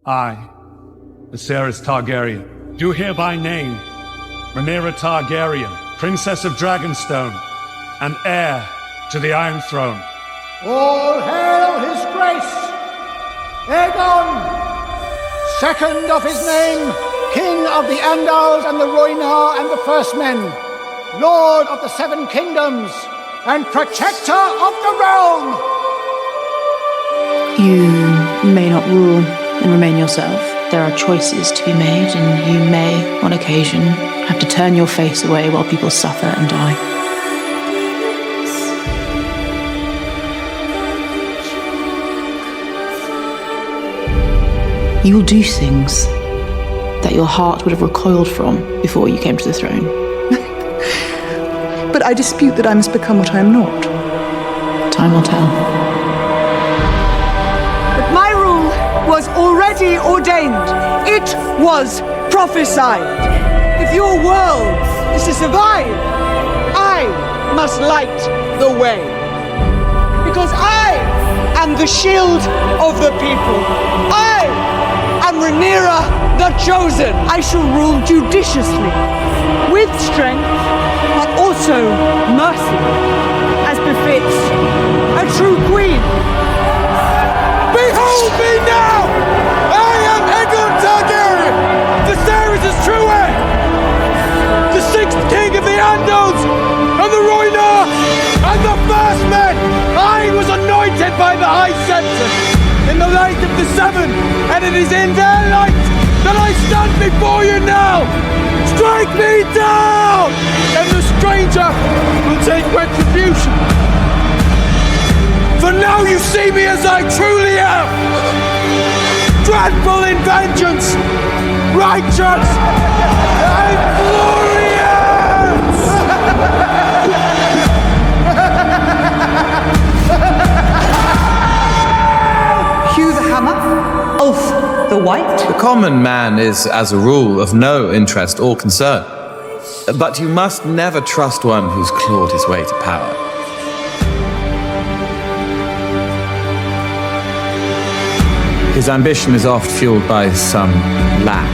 I, Viserys Targaryen, do hereby name Rhaenyra Targaryen, Princess of Dragonstone, and heir to the Iron Throne. All hail his grace, Aegon, second of his name, King of the Andals and the rhaenyra and the First Men, Lord of the Seven Kingdoms, and Protector of the Realm. You may not rule and remain yourself. There are choices to be made, and you may, on occasion, have to turn your face away while people suffer and die. You will do things that your heart would have recoiled from before you came to the throne. But I dispute that I must become what I am not. Time will tell. But my rule was already ordained. It was prophesied. If your world is to survive, I must light the way. Because I am the shield of the people. I am Rhaenyra the Chosen. I shall rule judiciously, with strength, but also mercy, as befits a true queen. Behold me now! I am Aegon Targaryen, Viserys' true heir, the sixth king of the Andals, and the rhaenyra, and the First Men. I was anointed by the High Septon in the light of the Seven, and it is in their light that I stand before you now. Strike me down, and the stranger will take retribution. For now you see me as I truly am. Dreadful in vengeance, righteous and glorious! Hugh the Hammer, Ulf the White. The common man is, as a rule, of no interest or concern. But you must never trust one who's clawed his way to power. His ambition is oft fueled by some lack,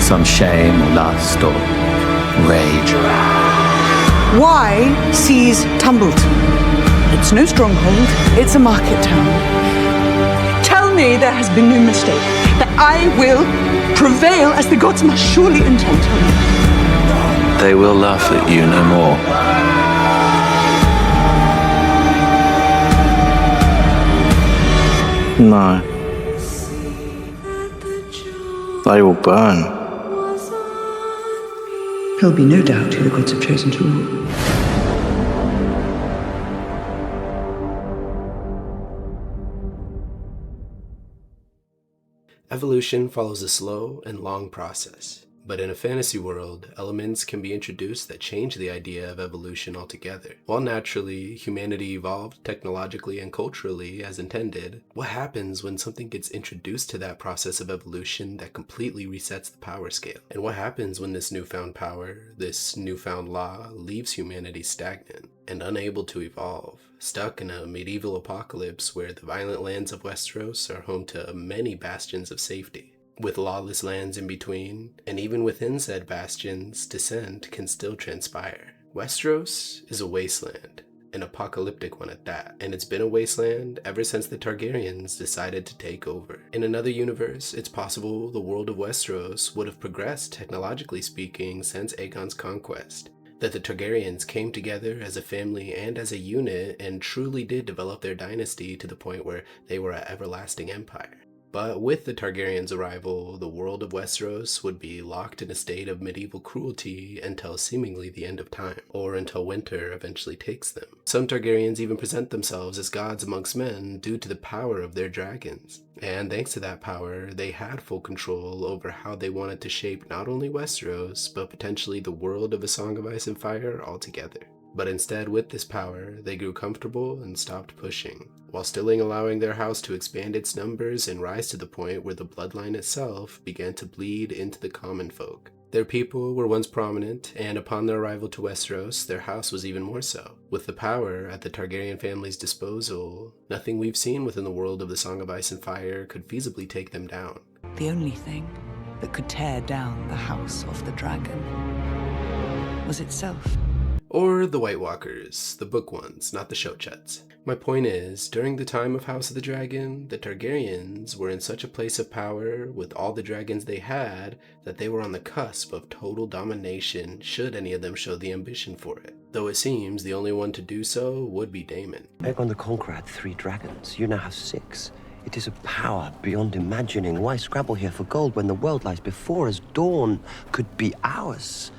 some shame or lust or rage. Why seize Tumbleton? It's no stronghold, it's a market town. Tell me there has been no mistake, that I will prevail as the gods must surely intend. They will laugh at you no more. No. They will burn. There'll be no doubt who the gods have chosen to rule. Evolution follows a slow and long process, but in a fantasy world, elements can be introduced that change the idea of evolution altogether. While naturally, humanity evolved technologically and culturally as intended, what happens when something gets introduced to that process of evolution that completely resets the power scale? And what happens when this newfound power, this newfound law, leaves humanity stagnant and unable to evolve, stuck in a medieval apocalypse where the violent lands of Westeros are home to many bastions of safety, with lawless lands in between, and even within said bastions, dissent can still transpire. Westeros is a wasteland, an apocalyptic one at that, and it's been a wasteland ever since the Targaryens decided to take over. In another universe, it's possible the world of Westeros would have progressed technologically speaking since Aegon's conquest, that the Targaryens came together as a family and as a unit and truly did develop their dynasty to the point where they were an everlasting empire. But with the Targaryens' arrival, the world of Westeros would be locked in a state of medieval cruelty until seemingly the end of time, or until winter eventually takes them. Some Targaryens even present themselves as gods amongst men due to the power of their dragons. And thanks to that power, they had full control over how they wanted to shape not only Westeros, but potentially the world of A Song of Ice and Fire altogether. But instead, with this power, they grew comfortable and stopped pushing, while still allowing their house to expand its numbers and rise to the point where the bloodline itself began to bleed into the common folk. Their people were once prominent, and upon their arrival to Westeros, their house was even more so. With the power at the Targaryen family's disposal, nothing we've seen within the world of the Song of Ice and Fire could feasibly take them down. The only thing that could tear down the House of the Dragon was itself. Or the White Walkers, the book ones, not the Shochuts. My point is, during the time of House of the Dragon, the Targaryens were in such a place of power with all the dragons they had that they were on the cusp of total domination should any of them show the ambition for it. Though it seems the only one to do so would be Daemon. Aegon the Conqueror had 3 dragons. You now have 6. It is a power beyond imagining. Why scrabble here for gold when the world lies before us? Dawn could be ours.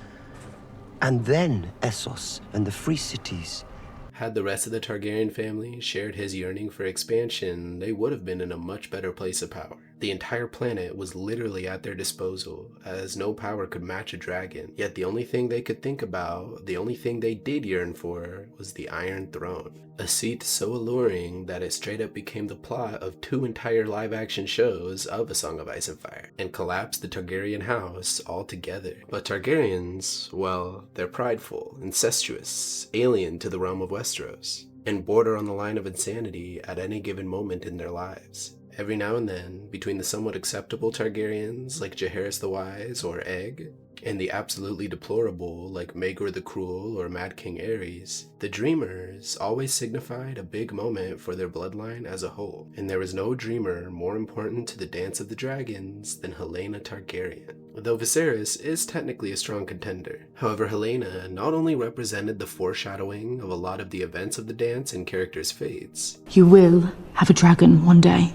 And then Essos and the free cities. Had the rest of the Targaryen family shared his yearning for expansion, they would have been in a much better place of power. The entire planet was literally at their disposal, as no power could match a dragon. Yet the only thing they could think about, the only thing they did yearn for, was the Iron Throne. A seat so alluring that it straight up became the plot of 2 entire live-action shows of A Song of Ice and Fire, and collapsed the Targaryen house altogether. But Targaryens, well, they're prideful, incestuous, alien to the realm of Westeros, and border on the line of insanity at any given moment in their lives. Every now and then, between the somewhat acceptable Targaryens like Jaehaerys the Wise or Egg, and the absolutely deplorable like Maegor the Cruel or Mad King Aerys, the Dreamers always signified a big moment for their bloodline as a whole, and there was no dreamer more important to the Dance of the Dragons than Helaena Targaryen. Though Viserys is technically a strong contender. However, Helaena not only represented the foreshadowing of a lot of the events of the dance and characters' fates, You will have a dragon one day.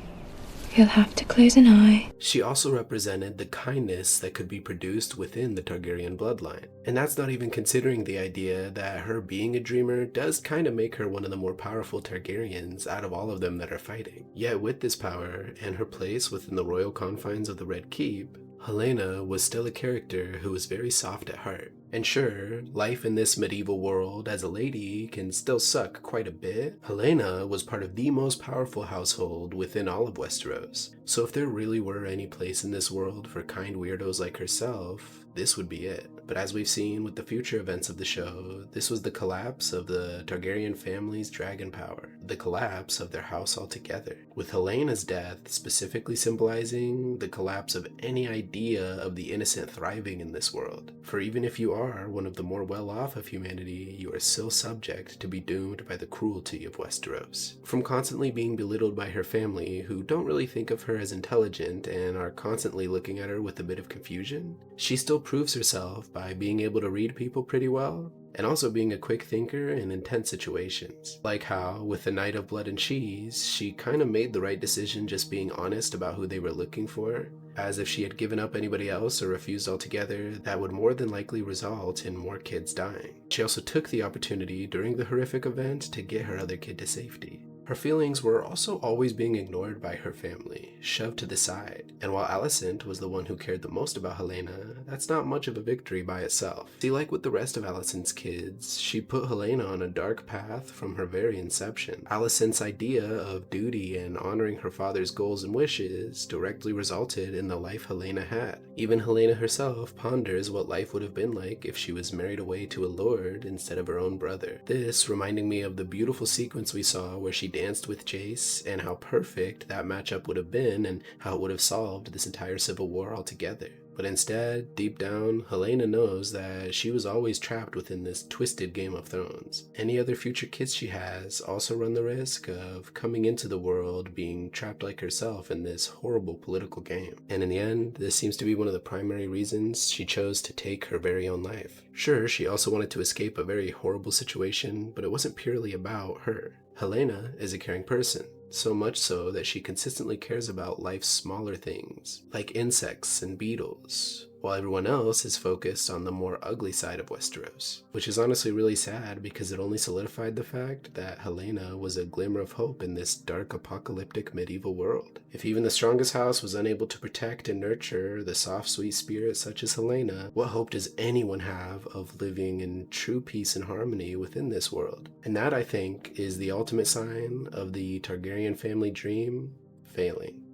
You'll have to close an eye. she also represented the kindness that could be produced within the Targaryen bloodline. And that's not even considering the idea that her being a dreamer does kind of make her one of the more powerful Targaryens out of all of them that are fighting. Yet with this power and her place within the royal confines of the Red Keep, Helaena was still a character who was very soft at heart. And sure, life in this medieval world as a lady can still suck quite a bit. Helaena was part of the most powerful household within all of Westeros. So if there really were any place in this world for kind weirdos like herself, this would be it. But as we've seen with the future events of the show, this was the collapse of the Targaryen family's dragon power, the collapse of their house altogether, with Helena's death specifically symbolizing the collapse of any idea of the innocent thriving in this world. For even if you are one of the more well-off of humanity, you are still subject to be doomed by the cruelty of Westeros. From constantly being belittled by her family, who don't really think of her as intelligent and are constantly looking at her with a bit of confusion, she still proves herself by being able to read people pretty well, and also being a quick thinker in intense situations. Like how, with the Night of Blood and Cheese, she kind of made the right decision just being honest about who they were looking for, as if she had given up anybody else or refused altogether, that would more than likely result in more kids dying. She also took the opportunity during the horrific event to get her other kid to safety. Her feelings were also always being ignored by her family, shoved to the side, and while Alicent was the one who cared the most about Helaena, that's not much of a victory by itself. See, like with the rest of Alicent's kids, she put Helaena on a dark path from her very inception. Alicent's idea of duty and honoring her father's goals and wishes directly resulted in the life Helaena had. Even Helaena herself ponders what life would have been like if she was married away to a lord instead of her own brother. This reminding me of the beautiful sequence we saw where she danced with Jace, and how perfect that matchup would have been and how it would have solved this entire civil war altogether. But instead, deep down, Helaena knows that she was always trapped within this twisted Game of Thrones. Any other future kids she has also run the risk of coming into the world being trapped like herself in this horrible political game. And in the end, this seems to be one of the primary reasons she chose to take her very own life. Sure, she also wanted to escape a very horrible situation, but it wasn't purely about her. Helaena is a caring person, so much so that she consistently cares about life's smaller things, like insects and beetles, while everyone else is focused on the more ugly side of Westeros, which is honestly really sad because it only solidified the fact that Helaena was a glimmer of hope in this dark apocalyptic medieval world. If even the strongest house was unable to protect and nurture the soft sweet spirits such as Helaena, what hope does anyone have of living in true peace and harmony within this world? And that, I think, is the ultimate sign of the Targaryen family dream failing.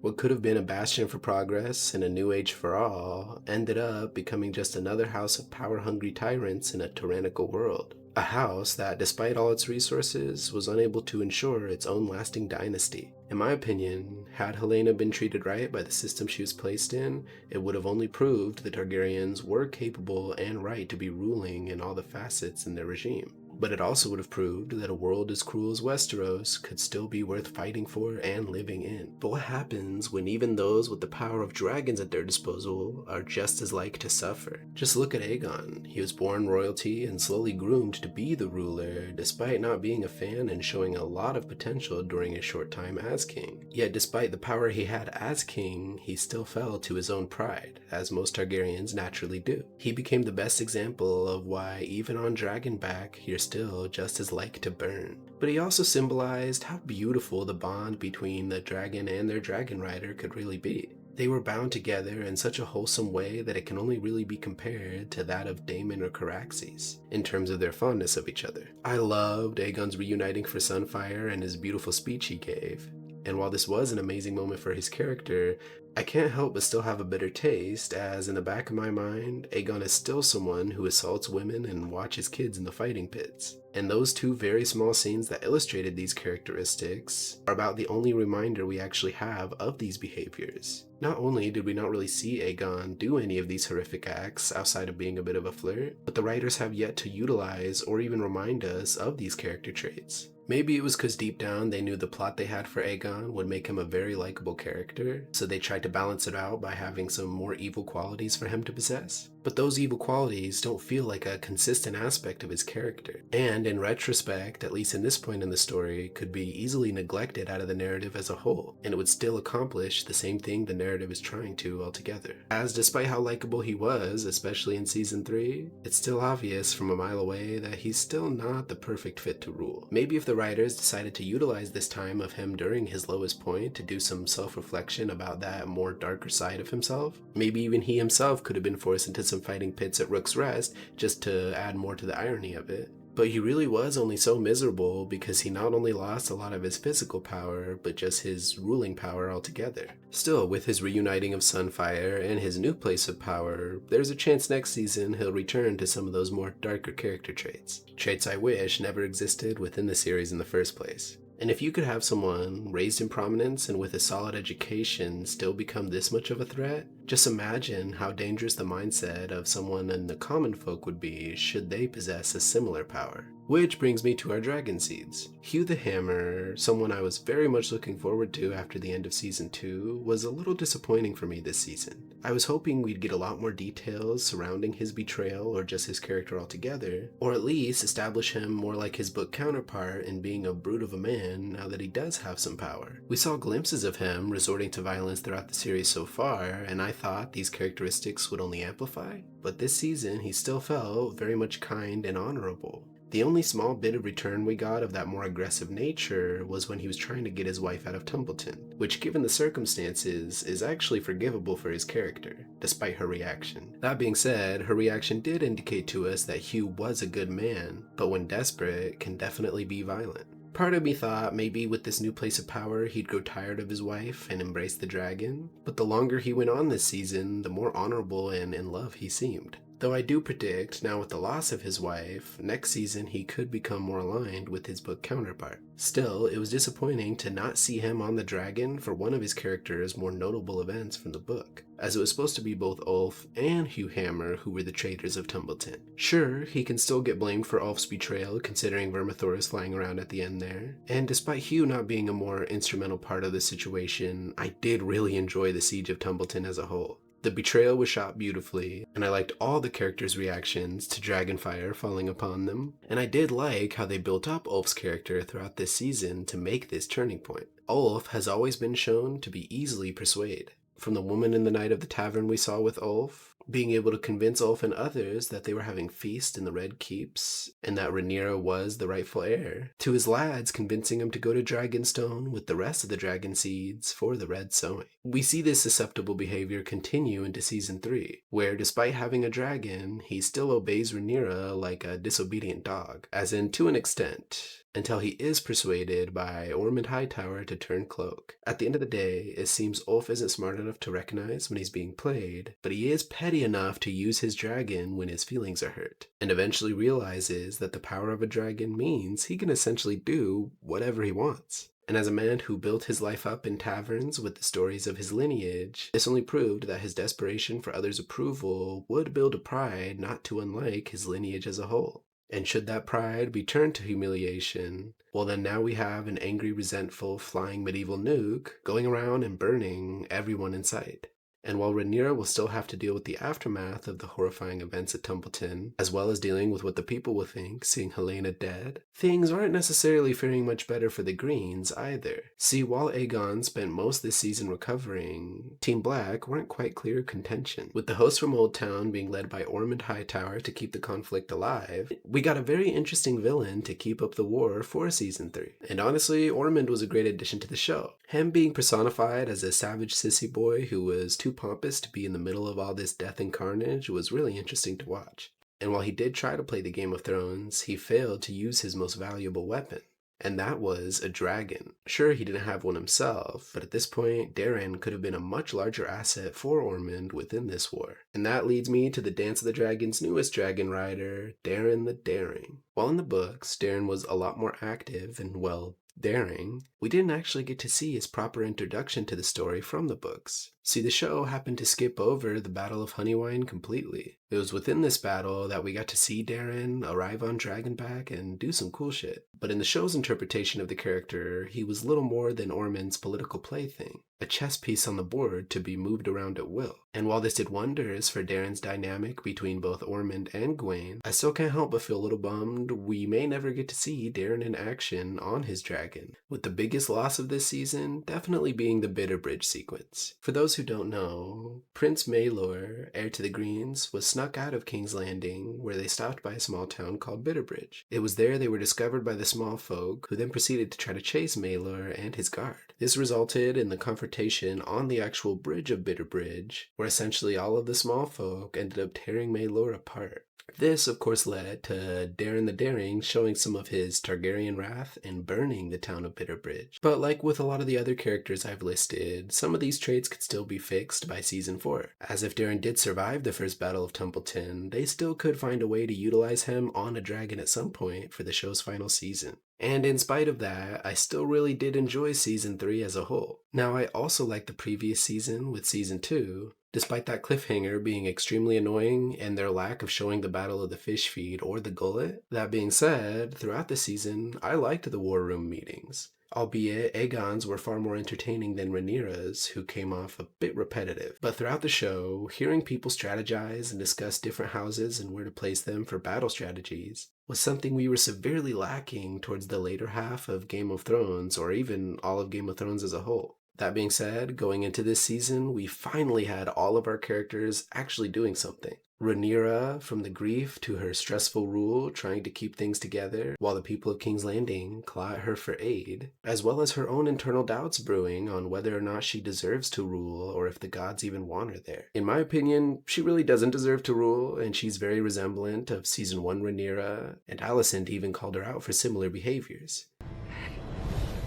What could have been a bastion for progress and a new age for all ended up becoming just another house of power-hungry tyrants in a tyrannical world. A house that, despite all its resources, was unable to ensure its own lasting dynasty. In my opinion, had Helaena been treated right by the system she was placed in, it would have only proved the Targaryens were capable and right to be ruling in all the facets in their regime. But it also would have proved that a world as cruel as Westeros could still be worth fighting for and living in. But what happens when even those with the power of dragons at their disposal are just as like to suffer? Just look at Aegon. He was born royalty and slowly groomed to be the ruler, despite not being a fan and showing a lot of potential during his short time as king. Yet despite the power he had as king, he still fell to his own pride, as most Targaryens naturally do. He became the best example of why even on Dragonback, you're still just as like to burn. But he also symbolized how beautiful the bond between the dragon and their dragon rider could really be. They were bound together in such a wholesome way that it can only really be compared to that of Daemon or Caraxes, in terms of their fondness of each other. I loved Aegon's reuniting for Sunfire and his beautiful speech he gave. And while this was an amazing moment for his character, I can't help but still have a bitter taste, as in the back of my mind, Aegon is still someone who assaults women and watches kids in the fighting pits. And those two very small scenes that illustrated these characteristics are about the only reminder we actually have of these behaviors. Not only did we not really see Aegon do any of these horrific acts outside of being a bit of a flirt, but the writers have yet to utilize or even remind us of these character traits. Maybe it was because deep down they knew the plot they had for Aegon would make him a very likable character, so they tried to balance it out by having some more evil qualities for him to possess. But those evil qualities don't feel like a consistent aspect of his character, and in retrospect, at least in this point in the story, could be easily neglected out of the narrative as a whole, and it would still accomplish the same thing the narrative is trying to altogether. As despite how likable he was, especially in season 3, it's still obvious from a mile away that he's still not the perfect fit to rule. Maybe if the writers decided to utilize this time of him during his lowest point to do some self-reflection about that more darker side of himself, maybe even he himself could have been forced into some fighting pits at Rook's Rest just to add more to the irony of it. But he really was only so miserable because he not only lost a lot of his physical power, but just his ruling power altogether. Still, with his reuniting of Sunfire and his new place of power, there's a chance next season he'll return to some of those more darker character traits. Traits I wish never existed within the series in the first place. And if you could have someone raised in prominence and with a solid education still become this much of a threat, just imagine how dangerous the mindset of someone in the common folk would be should they possess a similar power. Which brings me to our dragon seeds. Hugh the Hammer, someone I was very much looking forward to after the end of season 2, was a little disappointing for me this season. I was hoping we'd get a lot more details surrounding his betrayal or just his character altogether, or at least establish him more like his book counterpart in being a brute of a man now that he does have some power. We saw glimpses of him resorting to violence throughout the series so far, and I thought these characteristics would only amplify, but this season he still felt very much kind and honorable. The only small bit of return we got of that more aggressive nature was when he was trying to get his wife out of Tumbleton, which given the circumstances is actually forgivable for his character, despite her reaction. That being said, her reaction did indicate to us that Hugh was a good man, but when desperate can definitely be violent. Part of me thought maybe with this new place of power he'd grow tired of his wife and embrace the dragon, but the longer he went on this season, the more honorable and in love he seemed. Though I do predict, now with the loss of his wife, next season he could become more aligned with his book counterpart. Still, it was disappointing to not see him on the dragon for one of his character's more notable events from the book, as it was supposed to be both Ulf and Hugh Hammer who were the traitors of Tumbleton. Sure, he can still get blamed for Ulf's betrayal considering Vermithor is flying around at the end there, and despite Hugh not being a more instrumental part of the situation, I did really enjoy the siege of Tumbleton as a whole. The betrayal was shot beautifully, and I liked all the characters' reactions to dragonfire falling upon them, and I did like how they built up Ulf's character throughout this season to make this turning point. Ulf has always been shown to be easily persuaded. From the woman in the night of the tavern we saw with Ulf, being able to convince Ulf and others that they were having feast in the Red Keeps, and that Rhaenyra was the rightful heir, to his lads convincing him to go to Dragonstone with the rest of the dragon seeds for the Red Sowing. We see this susceptible behavior continue into season 3, where despite having a dragon, he still obeys Rhaenyra like a disobedient dog, as in to an extent. until he is persuaded by Ormond Hightower to turn cloak. At the end of the day, it seems Ulf isn't smart enough to recognize when he's being played, but he is petty enough to use his dragon when his feelings are hurt, and eventually realizes that the power of a dragon means he can essentially do whatever he wants. And as a man who built his life up in taverns with the stories of his lineage, this only proved that his desperation for others' approval would build a pride not too unlike his lineage as a whole. And should that pride be turned to humiliation, well then now we have an angry, resentful, flying medieval nuke going around and burning everyone in sight. And while Rhaenyra will still have to deal with the aftermath of the horrifying events at Templeton, as well as dealing with what the people will think seeing Helaena dead, things aren't necessarily faring much better for the Greens either. See, while Aegon spent most this season recovering, Team Black weren't quite clear contention. With the hosts from Old Town being led by Ormond Hightower to keep the conflict alive, we got a very interesting villain to keep up the war for Season 3. And honestly, Ormond was a great addition to the show. Him being personified as a savage sissy boy who was too pompous to be in the middle of all this death and carnage was really interesting to watch. And while he did try to play the Game of Thrones, he failed to use his most valuable weapon. And that was a dragon. Sure, he didn't have one himself, but at this point, Daeron could have been a much larger asset for Ormond within this war. And that leads me to the Dance of the Dragon's newest dragon rider, Daeron the Daring. While in the books, Daeron was a lot more active and, well, daring, we didn't actually get to see his proper introduction to the story from the books. See, the show happened to skip over the Battle of Honeywine completely. It was within this battle that we got to see Daeron arrive on Dragonback and do some cool shit. But in the show's interpretation of the character, he was little more than Ormond's political plaything, a chess piece on the board to be moved around at will. And while this did wonders for Daeron's dynamic between both Ormond and Gwaine, I still can't help but feel a little bummed we may never get to see Daeron in action on his dragon, with the biggest loss of this season definitely being the Bitterbridge sequence. For those who don't know, Prince Maelor, heir to the Greens, was snuck out of King's Landing, where they stopped by a small town called Bitterbridge. It was there they were discovered by the small folk, who then proceeded to try to chase Maelor and his guard. This resulted in the confrontation on the actual bridge of Bitterbridge, where essentially all of the small folk ended up tearing Maelor apart. This, of course, led to Daeron the Daring showing some of his Targaryen wrath and burning the town of Bitterbridge. But like with a lot of the other characters I've listed, some of these traits could still be fixed by Season 4. As if Daeron did survive the first Battle of Templeton, they still could find a way to utilize him on a dragon at some point for the show's final season. And in spite of that, I still really did enjoy Season 3 as a whole. Now, I also liked the previous season with Season 2, despite that cliffhanger being extremely annoying and their lack of showing the Battle of the Fish Feed or the Gullet. That being said, throughout the season, I liked the War Room meetings. Albeit, Aegon's were far more entertaining than Rhaenyra's, who came off a bit repetitive. But throughout the show, hearing people strategize and discuss different houses and where to place them for battle strategies was something we were severely lacking towards the later half of Game of Thrones, or even all of Game of Thrones as a whole. That being said, going into this season, we finally had all of our characters actually doing something. Rhaenyra, from the grief to her stressful rule, trying to keep things together, while the people of King's Landing claw at her for aid, as well as her own internal doubts brewing on whether or not she deserves to rule, or if the gods even want her there. In my opinion, she really doesn't deserve to rule, and she's very resemblant of Season 1 Rhaenyra, and Alicent even called her out for similar behaviors.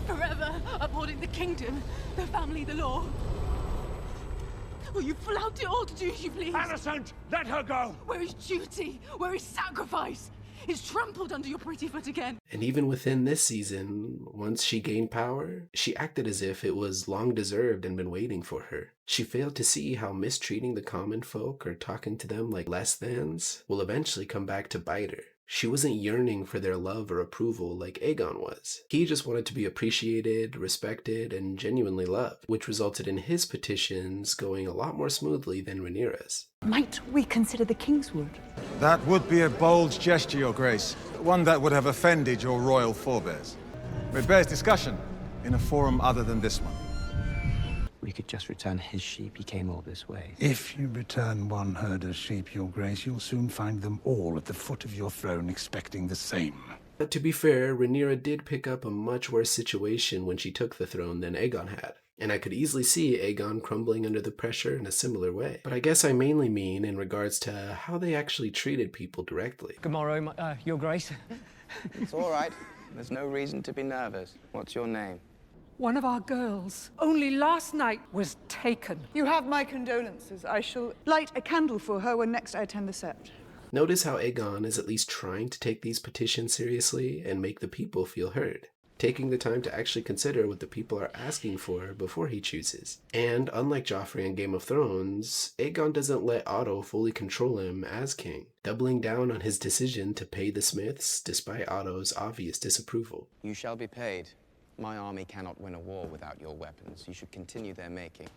Forever upholding the kingdom, the family, the law. Will you flout it all to do as you please? Alicent, let her go! Where is duty? Where is sacrifice? Is trampled under your pretty foot again. And even within this season, once she gained power, she acted as if it was long deserved and been waiting for her. She failed to see how mistreating the common folk or talking to them like less-thans will eventually come back to bite her. She wasn't yearning for their love or approval like Aegon was. He just wanted to be appreciated, respected, and genuinely loved, which resulted in his petitions going a lot more smoothly than Rhaenyra's. Might we consider the Kingswood? That would be a bold gesture, Your Grace. One that would have offended your royal forebears. It bears discussion in a forum other than this one. We could just return his sheep. He came all this way. If you return one herd of sheep, Your Grace, you'll soon find them all at the foot of your throne expecting the same. But to be fair, Rhaenyra did pick up a much worse situation when she took the throne than Aegon had. And I could easily see Aegon crumbling under the pressure in a similar way. But I guess I mainly mean in regards to how they actually treated people directly. Good morrow, Your Grace. It's all right. There's no reason to be nervous. What's your name? One of our girls, only last night, was taken. You have my condolences. I shall light a candle for her when next I attend the sept. Notice how Aegon is at least trying to take these petitions seriously and make the people feel heard, taking the time to actually consider what the people are asking for before he chooses. And unlike Joffrey in Game of Thrones, Aegon doesn't let Otto fully control him as king, doubling down on his decision to pay the Smiths despite Otto's obvious disapproval. You shall be paid. My army cannot win a war without your weapons. You should continue their making.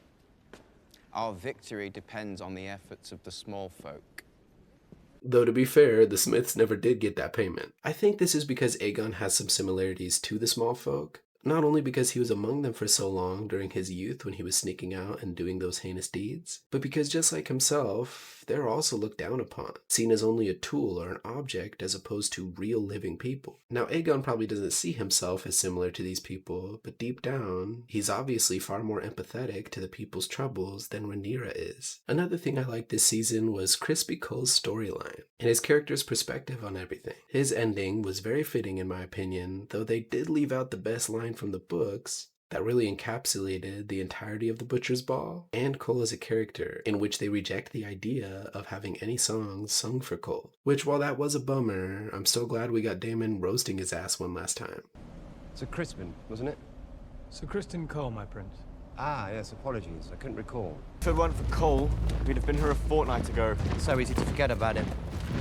Our victory depends on the efforts of the small folk. Though to be fair, the Smiths never did get that payment. I think this is because Aegon has some similarities to the small folk, not only because he was among them for so long during his youth when he was sneaking out and doing those heinous deeds, but because just like himself, they're also looked down upon, seen as only a tool or an object as opposed to real living people. Now Aegon probably doesn't see himself as similar to these people, but deep down, he's obviously far more empathetic to the people's troubles than Rhaenyra is. Another thing I liked this season was Crispy Cole's storyline and his character's perspective on everything. His ending was very fitting in my opinion, though they did leave out the best line from the books that really encapsulated the entirety of the Butcher's Ball and Cole as a character, in which they reject the idea of having any songs sung for Cole. Which, while that was a bummer, I'm still glad we got Daemon roasting his ass one last time. Sir Crispin, wasn't it? Sir Kristen Cole, my prince. Ah, yes, apologies. I couldn't recall. If it weren't for Cole, we'd have been here a fortnight ago. So easy to forget about him.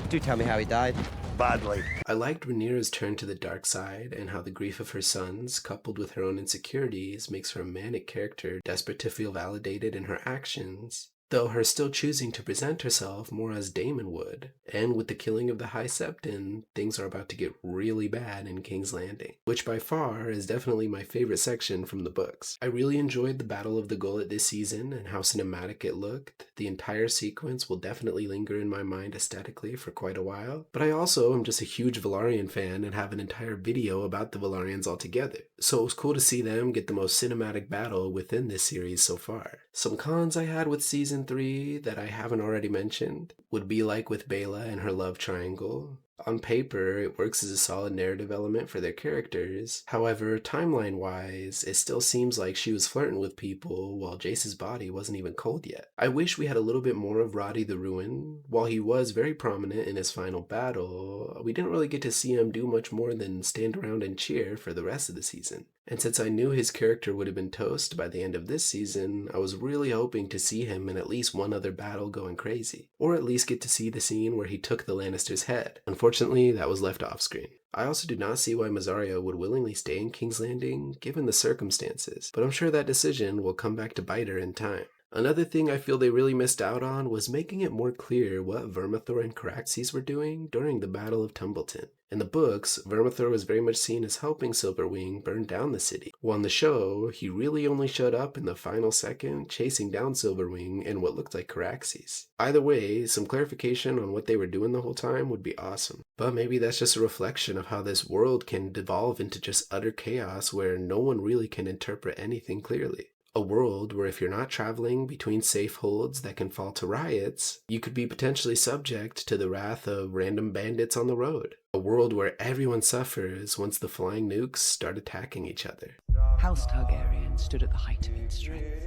Do tell me how he died. Badly. I liked Rhaenyra's turn to the dark side and how the grief of her sons, coupled with her own insecurities, makes her a manic character desperate to feel validated in her actions, though her still choosing to present herself more as Daemon would. And with the killing of the High Septon, things are about to get really bad in King's Landing, which by far is definitely my favorite section from the books. I really enjoyed the Battle of the Gullet this season and how cinematic it looked. The entire sequence will definitely linger in my mind aesthetically for quite a while, but I also am just a huge Velaryon fan and have an entire video about the Velaryons altogether, so it was cool to see them get the most cinematic battle within this series so far. Some cons I had with season 3 that I haven't already mentioned would be like with Bela and her love triangle. On paper, it works as a solid narrative element for their characters. However, timeline-wise, it still seems like she was flirting with people while Jace's body wasn't even cold yet. I wish we had a little bit more of Roddy the Ruin. While he was very prominent in his final battle, we didn't really get to see him do much more than stand around and cheer for the rest of the season. And since I knew his character would have been toast by the end of this season, I was really hoping to see him in at least one other battle going crazy, or at least get to see the scene where he took the Lannisters' head. Unfortunately, that was left off screen. I also do not see why Mysaria would willingly stay in King's Landing, given the circumstances, but I'm sure that decision will come back to bite her in time. Another thing I feel they really missed out on was making it more clear what Vermithor and Caraxes were doing during the Battle of Tumbleton. In the books, Vermithor was very much seen as helping Silverwing burn down the city, while in the show, he really only showed up in the final second, chasing down Silverwing and what looked like Caraxes. Either way, some clarification on what they were doing the whole time would be awesome. But maybe that's just a reflection of how this world can devolve into just utter chaos where no one really can interpret anything clearly. A world where if you're not traveling between safe holds that can fall to riots, you could be potentially subject to the wrath of random bandits on the road. A world where everyone suffers once the flying nukes start attacking each other. House Targaryen stood at the height of its strength.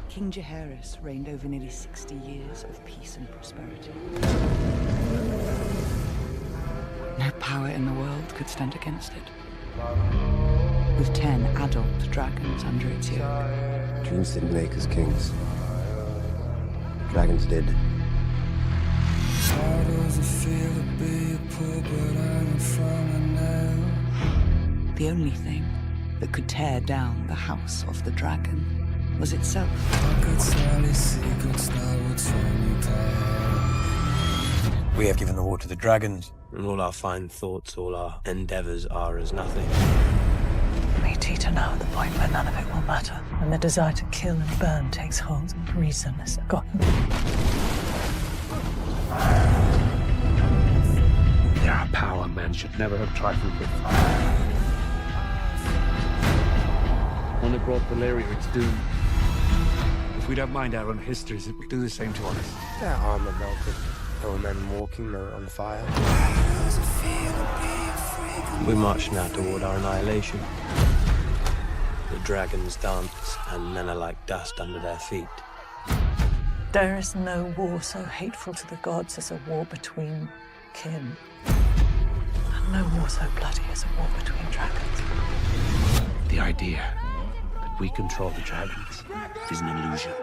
King Jaehaerys reigned over nearly 60 years of peace and prosperity. No power in the world could stand against it. With 10 adult dragons under its yoke. Dreams didn't make us kings. Dragons did. How does it feel to be a poor but I'm from a nail? The only thing that could tear down the House of the Dragon was itself. I could tell secrets that would turn you pale. We have given the war to the dragons, and all our fine thoughts, all our endeavors are as nothing. We teeter now at the point where none of it will matter, and the desire to kill and burn takes hold, and reason is forgotten. There are power men should never have trifled with. When it brought Valyria its doom. If we don't mind our own histories, it will do the same to us. Their armor melted. There were men walking, they were on fire. We march now toward our annihilation. The dragons dance, and men are like dust under their feet. There is no war so hateful to the gods as a war between kin. And no war so bloody as a war between dragons. The idea that we control the dragons is an illusion.